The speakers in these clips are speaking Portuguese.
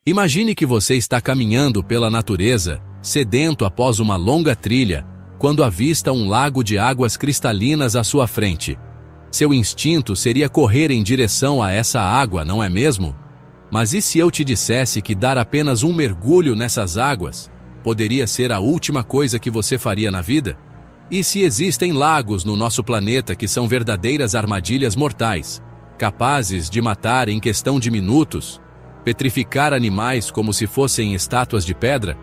Imagine que você está caminhando pela natureza, sedento após uma longa trilha, quando avista um lago de águas cristalinas à sua frente. Seu instinto seria correr em direção a essa água, não é mesmo? Mas e se eu te dissesse que dar apenas um mergulho nessas águas poderia ser a última coisa que você faria na vida? E se existem lagos no nosso planeta que são verdadeiras armadilhas mortais, capazes de matar em questão de minutos, petrificar animais como se fossem estátuas de pedra,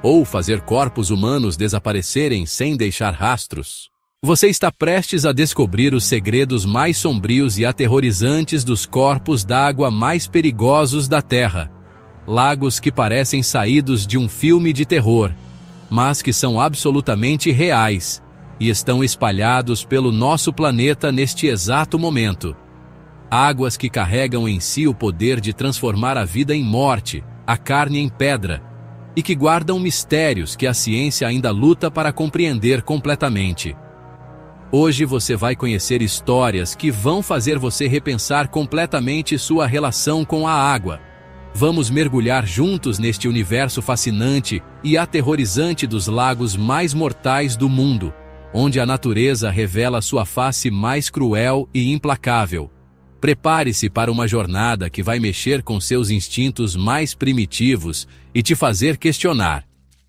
ou fazer corpos humanos desaparecerem sem deixar rastros? Você está prestes a descobrir os segredos mais sombrios e aterrorizantes dos corpos d'água mais perigosos da Terra. Lagos que parecem saídos de um filme de terror, mas que são absolutamente reais e estão espalhados pelo nosso planeta neste exato momento. Águas que carregam em si o poder de transformar a vida em morte, a carne em pedra, e que guardam mistérios que a ciência ainda luta para compreender completamente. Hoje você vai conhecer histórias que vão fazer você repensar completamente sua relação com a água. Vamos mergulhar juntos neste universo fascinante e aterrorizante dos lagos mais mortais do mundo, onde a natureza revela sua face mais cruel e implacável. Prepare-se para uma jornada que vai mexer com seus instintos mais primitivos e te fazer questionar: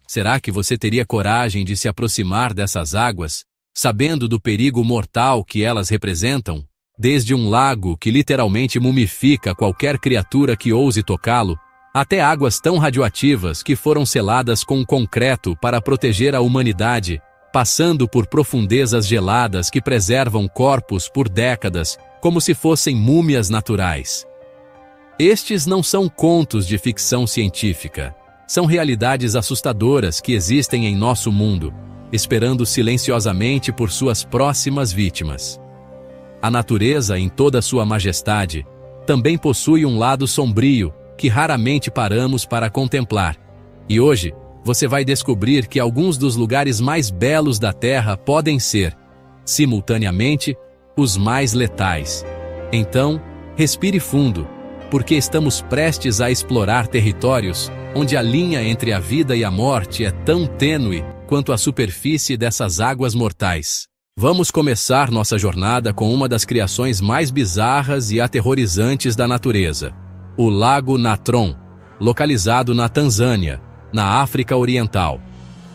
será que você teria coragem de se aproximar dessas águas, sabendo do perigo mortal que elas representam? Desde um lago que literalmente mumifica qualquer criatura que ouse tocá-lo, até águas tão radioativas que foram seladas com concreto para proteger a humanidade, passando por profundezas geladas que preservam corpos por décadas, como se fossem múmias naturais. Estes não são contos de ficção científica. São realidades assustadoras que existem em nosso mundo, esperando silenciosamente por suas próximas vítimas. A natureza, em toda sua majestade, também possui um lado sombrio que raramente paramos para contemplar. E hoje, você vai descobrir que alguns dos lugares mais belos da Terra podem ser, simultaneamente, os mais letais. Então, respire fundo, porque estamos prestes a explorar territórios onde a linha entre a vida e a morte é tão tênue quanto a superfície dessas águas mortais. Vamos começar nossa jornada com uma das criações mais bizarras e aterrorizantes da natureza: o Lago Natron, localizado na Tanzânia, na África Oriental.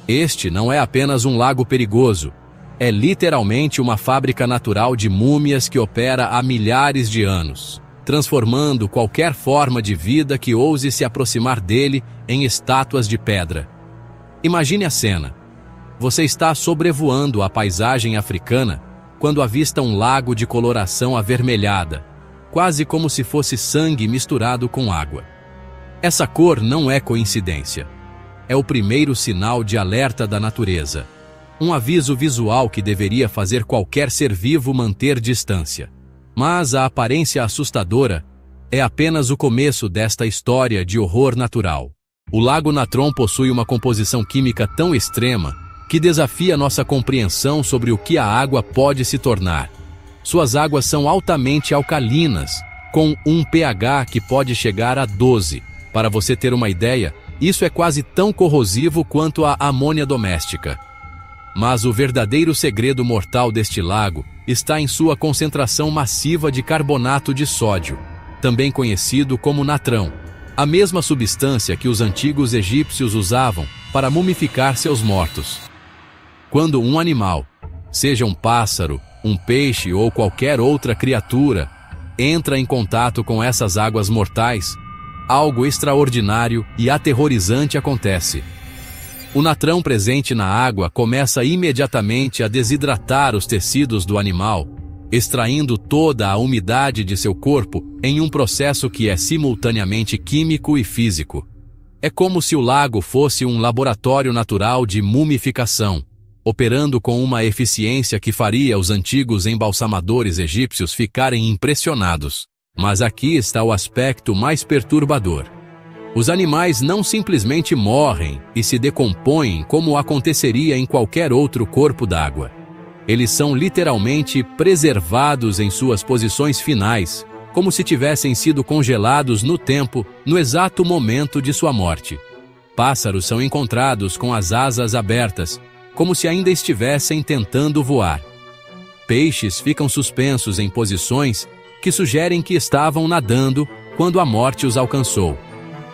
Este não é apenas um lago perigoso, é literalmente uma fábrica natural de múmias que opera há milhares de anos, transformando qualquer forma de vida que ouse se aproximar dele em estátuas de pedra. Imagine a cena. Você está sobrevoando a paisagem africana quando avista um lago de coloração avermelhada, quase como se fosse sangue misturado com água. Essa cor não é coincidência. É o primeiro sinal de alerta da natureza. Um aviso visual que deveria fazer qualquer ser vivo manter distância. Mas a aparência assustadora é apenas o começo desta história de horror natural. O Lago Natron possui uma composição química tão extrema que desafia nossa compreensão sobre o que a água pode se tornar. Suas águas são altamente alcalinas, com um pH que pode chegar a 12. Para você ter uma ideia, isso é quase tão corrosivo quanto a amônia doméstica. Mas o verdadeiro segredo mortal deste lago está em sua concentração massiva de carbonato de sódio, também conhecido como natrão, a mesma substância que os antigos egípcios usavam para mumificar seus mortos. Quando um animal, seja um pássaro, um peixe ou qualquer outra criatura, entra em contato com essas águas mortais, algo extraordinário e aterrorizante acontece. O natrão presente na água começa imediatamente a desidratar os tecidos do animal, extraindo toda a umidade de seu corpo em um processo que é simultaneamente químico e físico. É como se o lago fosse um laboratório natural de mumificação, operando com uma eficiência que faria os antigos embalsamadores egípcios ficarem impressionados. Mas aqui está o aspecto mais perturbador. Os animais não simplesmente morrem e se decompõem como aconteceria em qualquer outro corpo d'água. Eles são literalmente preservados em suas posições finais, como se tivessem sido congelados no tempo, no exato momento de sua morte. Pássaros são encontrados com as asas abertas, como se ainda estivessem tentando voar. Peixes ficam suspensos em posições que sugerem que estavam nadando quando a morte os alcançou.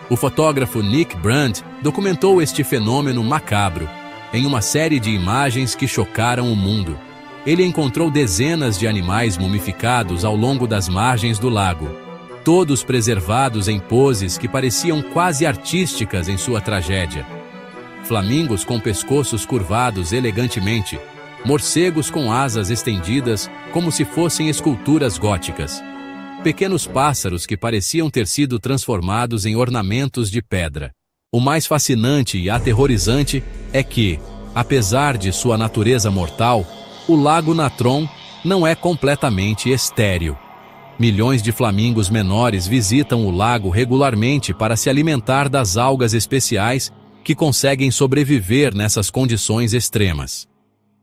O fotógrafo Nick Brandt documentou este fenômeno macabro em uma série de imagens que chocaram o mundo. Ele encontrou dezenas de animais mumificados ao longo das margens do lago, todos preservados em poses que pareciam quase artísticas em sua tragédia. Flamingos com pescoços curvados elegantemente, morcegos com asas estendidas como se fossem esculturas góticas. Pequenos pássaros que pareciam ter sido transformados em ornamentos de pedra. O mais fascinante e aterrorizante é que, apesar de sua natureza mortal, o Lago Natron não é completamente estéril. Milhões de flamingos menores visitam o lago regularmente para se alimentar das algas especiais que conseguem sobreviver nessas condições extremas.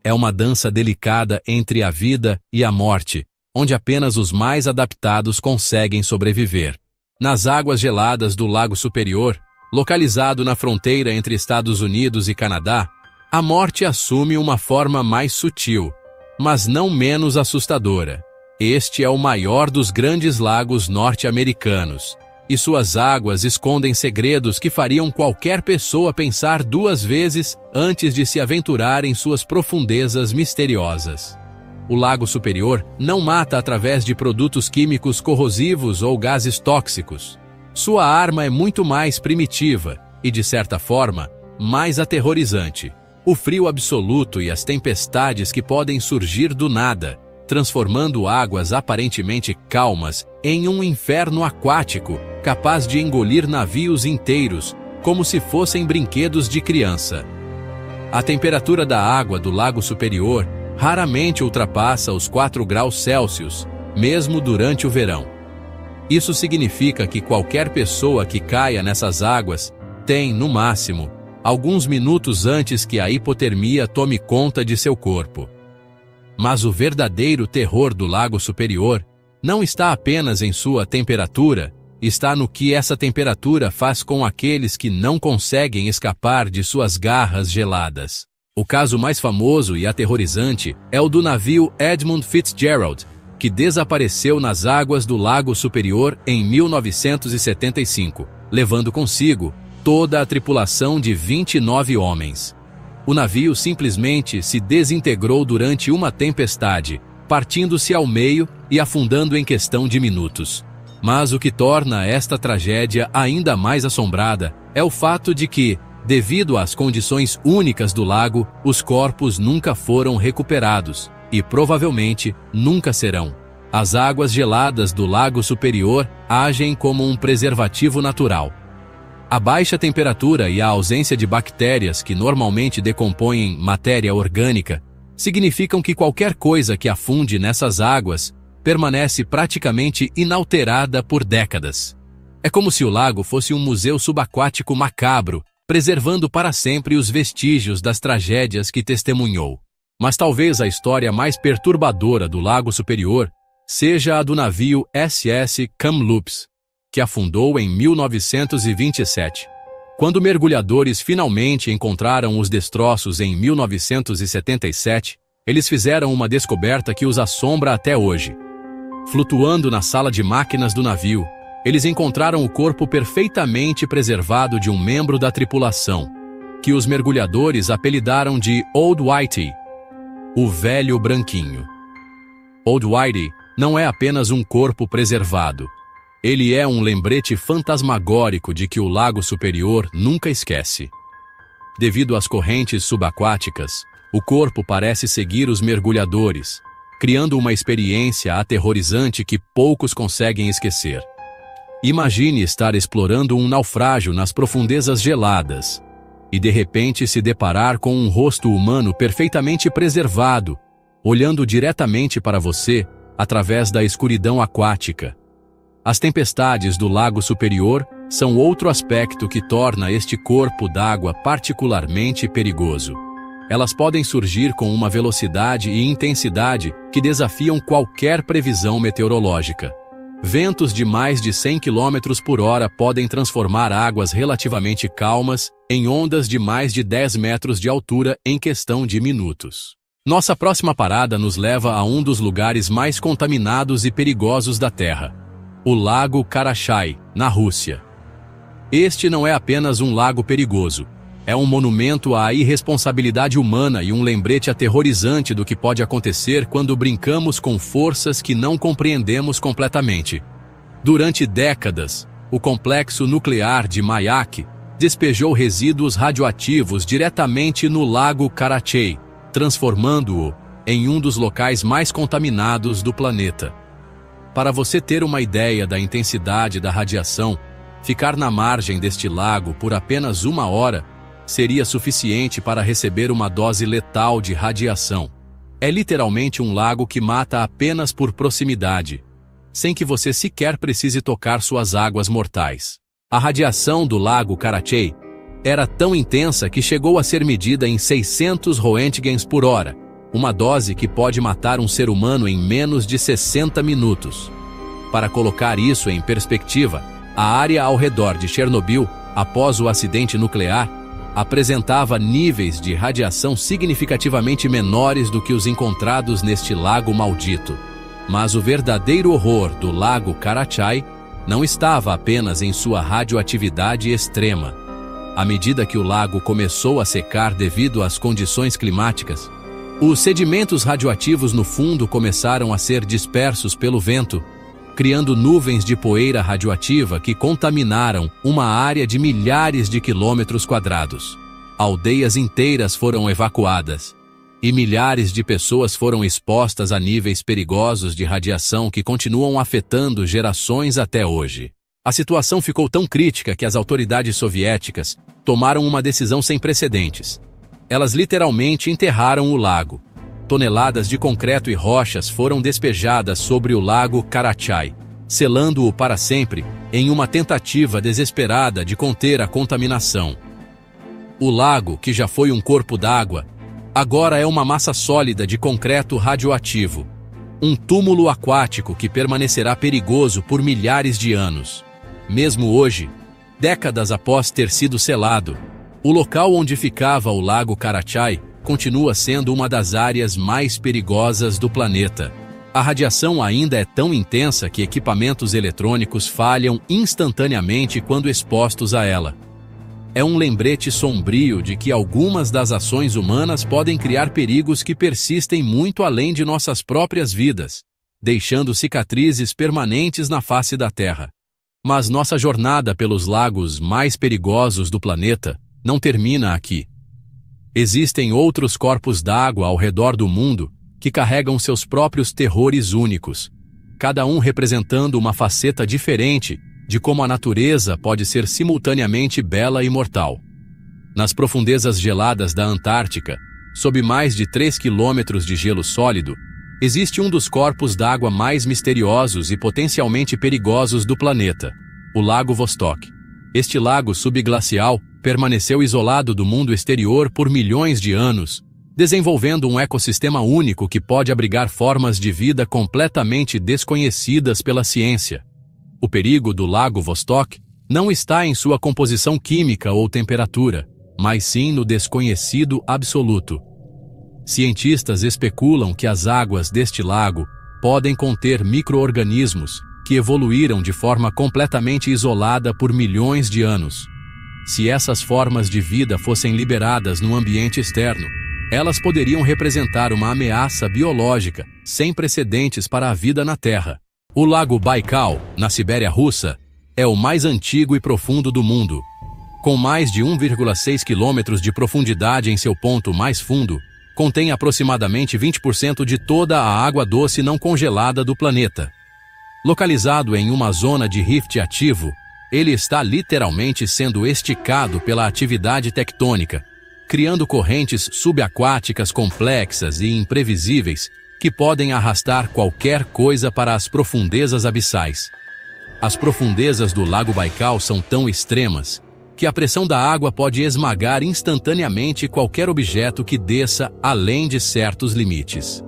É uma dança delicada entre a vida e a morte, onde apenas os mais adaptados conseguem sobreviver. Nas águas geladas do Lago Superior, localizado na fronteira entre Estados Unidos e Canadá, a morte assume uma forma mais sutil, mas não menos assustadora. Este é o maior dos grandes lagos norte-americanos, e suas águas escondem segredos que fariam qualquer pessoa pensar duas vezes antes de se aventurar em suas profundezas misteriosas. O Lago Superior não mata através de produtos químicos corrosivos ou gases tóxicos. Sua arma é muito mais primitiva e, de certa forma, mais aterrorizante. O frio absoluto e as tempestades que podem surgir do nada, transformando águas aparentemente calmas em um inferno aquático, capaz de engolir navios inteiros, como se fossem brinquedos de criança. A temperatura da água do Lago Superior raramente ultrapassa os 4 graus Celsius, mesmo durante o verão. Isso significa que qualquer pessoa que caia nessas águas tem, no máximo, alguns minutos antes que a hipotermia tome conta de seu corpo. Mas o verdadeiro terror do Lago Superior não está apenas em sua temperatura, está no que essa temperatura faz com aqueles que não conseguem escapar de suas garras geladas. O caso mais famoso e aterrorizante é o do navio Edmund Fitzgerald, que desapareceu nas águas do Lago Superior em 1975, levando consigo toda a tripulação de 29 homens. O navio simplesmente se desintegrou durante uma tempestade, partindo-se ao meio e afundando em questão de minutos. Mas o que torna esta tragédia ainda mais assombrada é o fato de que, devido às condições únicas do lago, os corpos nunca foram recuperados e provavelmente nunca serão. As águas geladas do Lago Superior agem como um preservativo natural. A baixa temperatura e a ausência de bactérias que normalmente decompõem matéria orgânica significam que qualquer coisa que afunde nessas águas permanece praticamente inalterada por décadas. É como se o lago fosse um museu subaquático macabro, preservando para sempre os vestígios das tragédias que testemunhou. Mas talvez a história mais perturbadora do Lago Superior seja a do navio SS Kamloops, que afundou em 1927. Quando mergulhadores finalmente encontraram os destroços em 1977, eles fizeram uma descoberta que os assombra até hoje. Flutuando na sala de máquinas do navio, eles encontraram o corpo perfeitamente preservado de um membro da tripulação, que os mergulhadores apelidaram de Old Whitey, o velho branquinho. Old Whitey não é apenas um corpo preservado. Ele é um lembrete fantasmagórico de que o Lago Superior nunca esquece. Devido às correntes subaquáticas, o corpo parece seguir os mergulhadores, criando uma experiência aterrorizante que poucos conseguem esquecer. Imagine estar explorando um naufrágio nas profundezas geladas e de repente se deparar com um rosto humano perfeitamente preservado, olhando diretamente para você através da escuridão aquática. As tempestades do Lago Superior são outro aspecto que torna este corpo d'água particularmente perigoso. Elas podem surgir com uma velocidade e intensidade que desafiam qualquer previsão meteorológica. Ventos de mais de 100 km por hora podem transformar águas relativamente calmas em ondas de mais de 10 metros de altura em questão de minutos. Nossa próxima parada nos leva a um dos lugares mais contaminados e perigosos da Terra, o Lago Karachay, na Rússia. Este não é apenas um lago perigoso, é um monumento à irresponsabilidade humana e um lembrete aterrorizante do que pode acontecer quando brincamos com forças que não compreendemos completamente. Durante décadas, o complexo nuclear de Mayak despejou resíduos radioativos diretamente no Lago Karachay, transformando-o em um dos locais mais contaminados do planeta. Para você ter uma ideia da intensidade da radiação, ficar na margem deste lago por apenas 1 hora seria suficiente para receber uma dose letal de radiação. É literalmente um lago que mata apenas por proximidade, sem que você sequer precise tocar suas águas mortais. A radiação do Lago Karachay era tão intensa que chegou a ser medida em 600 röntgens por hora, uma dose que pode matar um ser humano em menos de 60 minutos. Para colocar isso em perspectiva, a área ao redor de Chernobyl, após o acidente nuclear, apresentava níveis de radiação significativamente menores do que os encontrados neste lago maldito. Mas o verdadeiro horror do Lago Karachay não estava apenas em sua radioatividade extrema. À medida que o lago começou a secar devido às condições climáticas, os sedimentos radioativos no fundo começaram a ser dispersos pelo vento, criando nuvens de poeira radioativa que contaminaram uma área de milhares de quilômetros quadrados. Aldeias inteiras foram evacuadas, e milhares de pessoas foram expostas a níveis perigosos de radiação que continuam afetando gerações até hoje. A situação ficou tão crítica que as autoridades soviéticas tomaram uma decisão sem precedentes. Elas literalmente enterraram o lago. Toneladas de concreto e rochas foram despejadas sobre o Lago Karachay, selando-o para sempre em uma tentativa desesperada de conter a contaminação. O lago, que já foi um corpo d'água, agora é uma massa sólida de concreto radioativo, um túmulo aquático que permanecerá perigoso por milhares de anos. Mesmo hoje, décadas após ter sido selado, o local onde ficava o Lago Karachay continua sendo uma das áreas mais perigosas do planeta. A radiação ainda é tão intensa que equipamentos eletrônicos falham instantaneamente quando expostos a ela. É um lembrete sombrio de que algumas das ações humanas podem criar perigos que persistem muito além de nossas próprias vidas, deixando cicatrizes permanentes na face da Terra. Mas nossa jornada pelos lagos mais perigosos do planeta não termina aqui. Existem outros corpos d'água ao redor do mundo que carregam seus próprios terrores únicos, cada um representando uma faceta diferente de como a natureza pode ser simultaneamente bela e mortal. Nas profundezas geladas da Antártica, sob mais de 3 quilômetros de gelo sólido, existe um dos corpos d'água mais misteriosos e potencialmente perigosos do planeta, o Lago Vostok. Este lago subglacial permaneceu isolado do mundo exterior por milhões de anos, desenvolvendo um ecossistema único que pode abrigar formas de vida completamente desconhecidas pela ciência. O perigo do Lago Vostok não está em sua composição química ou temperatura, mas sim no desconhecido absoluto. Cientistas especulam que as águas deste lago podem conter micro-organismos que evoluíram de forma completamente isolada por milhões de anos. Se essas formas de vida fossem liberadas no ambiente externo, elas poderiam representar uma ameaça biológica sem precedentes para a vida na Terra. O Lago Baikal, na Sibéria russa, é o mais antigo e profundo do mundo. Com mais de 1,6 quilômetros de profundidade em seu ponto mais fundo, contém aproximadamente 20% de toda a água doce não congelada do planeta. Localizado em uma zona de rift ativo, ele está literalmente sendo esticado pela atividade tectônica, criando correntes subaquáticas complexas e imprevisíveis que podem arrastar qualquer coisa para as profundezas abissais. As profundezas do Lago Baikal são tão extremas que a pressão da água pode esmagar instantaneamente qualquer objeto que desça além de certos limites.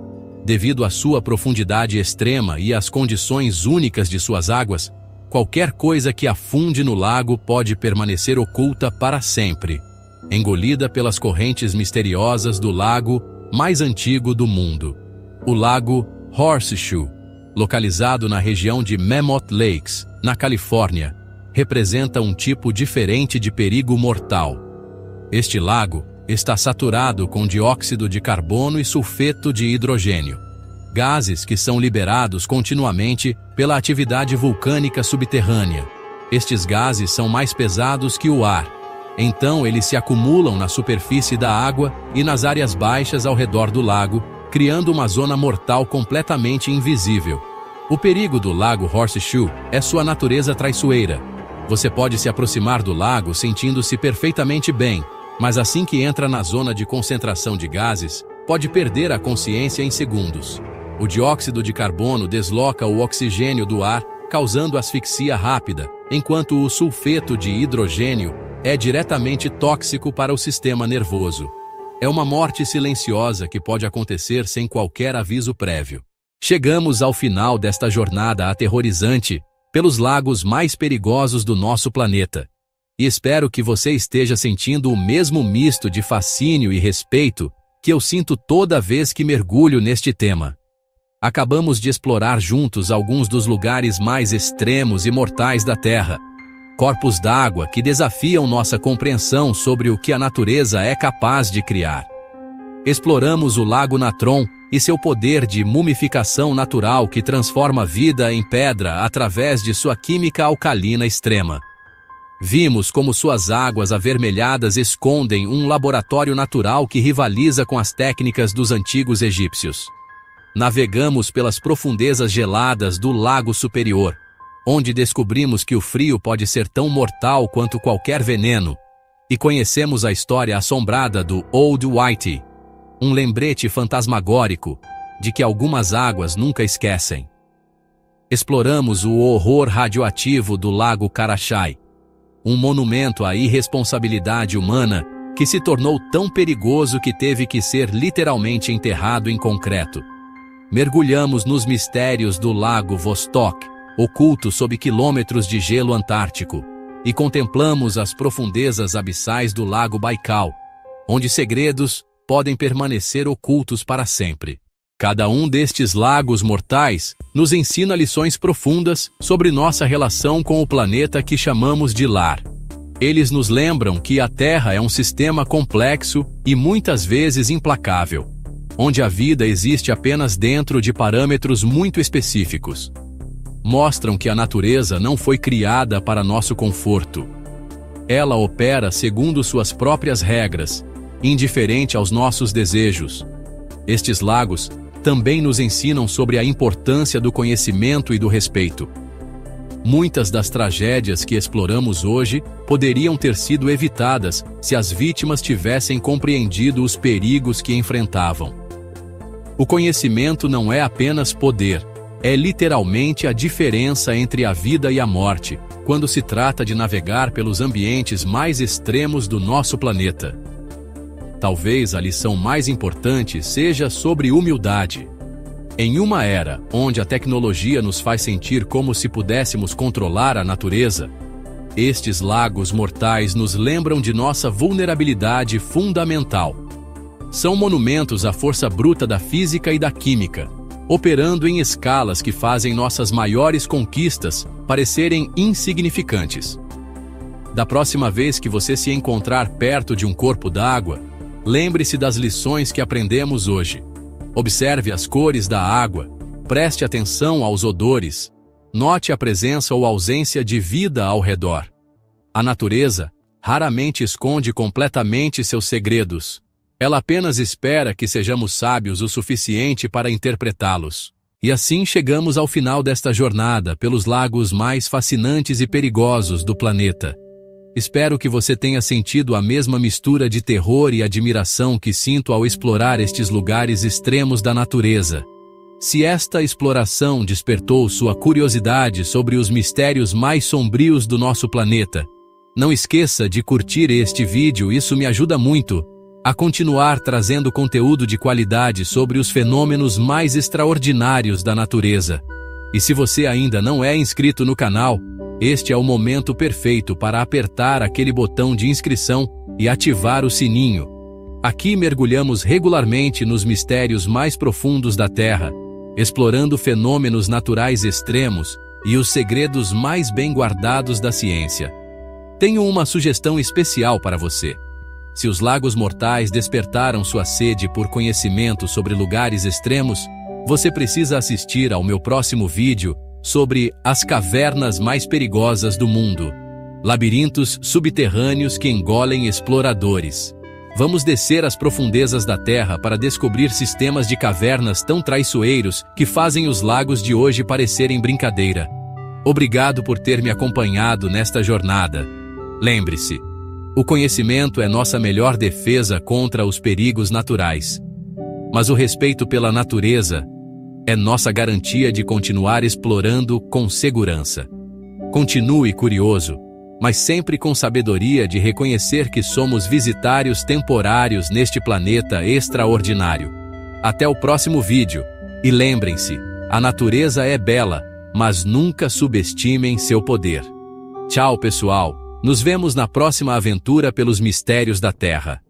Devido à sua profundidade extrema e às condições únicas de suas águas, qualquer coisa que afunde no lago pode permanecer oculta para sempre, engolida pelas correntes misteriosas do lago mais antigo do mundo. O Lago Horseshoe, localizado na região de Mammoth Lakes, na Califórnia, representa um tipo diferente de perigo mortal. Este lago está saturado com dióxido de carbono e sulfeto de hidrogênio, gases que são liberados continuamente pela atividade vulcânica subterrânea. Estes gases são mais pesados que o ar, então eles se acumulam na superfície da água e nas áreas baixas ao redor do lago, criando uma zona mortal completamente invisível. O perigo do Lago Horseshoe é sua natureza traiçoeira. Você pode se aproximar do lago sentindo-se perfeitamente bem, mas assim que entra na zona de concentração de gases, pode perder a consciência em segundos. O dióxido de carbono desloca o oxigênio do ar, causando asfixia rápida, enquanto o sulfeto de hidrogênio é diretamente tóxico para o sistema nervoso. É uma morte silenciosa que pode acontecer sem qualquer aviso prévio. Chegamos ao final desta jornada aterrorizante pelos lagos mais perigosos do nosso planeta. E espero que você esteja sentindo o mesmo misto de fascínio e respeito que eu sinto toda vez que mergulho neste tema. Acabamos de explorar juntos alguns dos lugares mais extremos e mortais da Terra. Corpos d'água que desafiam nossa compreensão sobre o que a natureza é capaz de criar. Exploramos o Lago Natron e seu poder de mumificação natural que transforma a vida em pedra através de sua química alcalina extrema. Vimos como suas águas avermelhadas escondem um laboratório natural que rivaliza com as técnicas dos antigos egípcios. Navegamos pelas profundezas geladas do Lago Superior, onde descobrimos que o frio pode ser tão mortal quanto qualquer veneno, e conhecemos a história assombrada do Old Whitey, um lembrete fantasmagórico de que algumas águas nunca esquecem. Exploramos o horror radioativo do Lago Karachai, um monumento à irresponsabilidade humana que se tornou tão perigoso que teve que ser literalmente enterrado em concreto. Mergulhamos nos mistérios do Lago Vostok, oculto sob quilômetros de gelo antártico, e contemplamos as profundezas abissais do Lago Baikal, onde segredos podem permanecer ocultos para sempre. Cada um destes lagos mortais nos ensina lições profundas sobre nossa relação com o planeta que chamamos de lar. Eles nos lembram que a Terra é um sistema complexo e muitas vezes implacável, onde a vida existe apenas dentro de parâmetros muito específicos. Mostram que a natureza não foi criada para nosso conforto. Ela opera segundo suas próprias regras, indiferente aos nossos desejos. Estes lagos também nos ensinam sobre a importância do conhecimento e do respeito. Muitas das tragédias que exploramos hoje poderiam ter sido evitadas se as vítimas tivessem compreendido os perigos que enfrentavam. O conhecimento não é apenas poder, é literalmente a diferença entre a vida e a morte, quando se trata de navegar pelos ambientes mais extremos do nosso planeta. Talvez a lição mais importante seja sobre humildade. Em uma era onde a tecnologia nos faz sentir como se pudéssemos controlar a natureza, estes lagos mortais nos lembram de nossa vulnerabilidade fundamental. São monumentos à força bruta da física e da química, operando em escalas que fazem nossas maiores conquistas parecerem insignificantes. Da próxima vez que você se encontrar perto de um corpo d'água, lembre-se das lições que aprendemos hoje. Observe as cores da água, preste atenção aos odores, note a presença ou ausência de vida ao redor. A natureza raramente esconde completamente seus segredos. Ela apenas espera que sejamos sábios o suficiente para interpretá-los. E assim chegamos ao final desta jornada pelos lagos mais fascinantes e perigosos do planeta. Espero que você tenha sentido a mesma mistura de terror e admiração que sinto ao explorar estes lugares extremos da natureza. Se esta exploração despertou sua curiosidade sobre os mistérios mais sombrios do nosso planeta, não esqueça de curtir este vídeo, isso me ajuda muito a continuar trazendo conteúdo de qualidade sobre os fenômenos mais extraordinários da natureza. E se você ainda não é inscrito no canal, este é o momento perfeito para apertar aquele botão de inscrição e ativar o sininho. Aqui mergulhamos regularmente nos mistérios mais profundos da Terra, explorando fenômenos naturais extremos e os segredos mais bem guardados da ciência. Tenho uma sugestão especial para você. Se os lagos mortais despertaram sua sede por conhecimento sobre lugares extremos, você precisa assistir ao meu próximo vídeo sobre as cavernas mais perigosas do mundo. Labirintos subterrâneos que engolem exploradores. Vamos descer às profundezas da Terra para descobrir sistemas de cavernas tão traiçoeiros que fazem os lagos de hoje parecerem brincadeira. Obrigado por ter me acompanhado nesta jornada. Lembre-se, o conhecimento é nossa melhor defesa contra os perigos naturais. Mas o respeito pela natureza é nossa garantia de continuar explorando com segurança. Continue curioso, mas sempre com sabedoria de reconhecer que somos visitários temporários neste planeta extraordinário. Até o próximo vídeo. E lembrem-se, a natureza é bela, mas nunca subestimem seu poder. Tchau, pessoal. Nos vemos na próxima aventura pelos mistérios da Terra.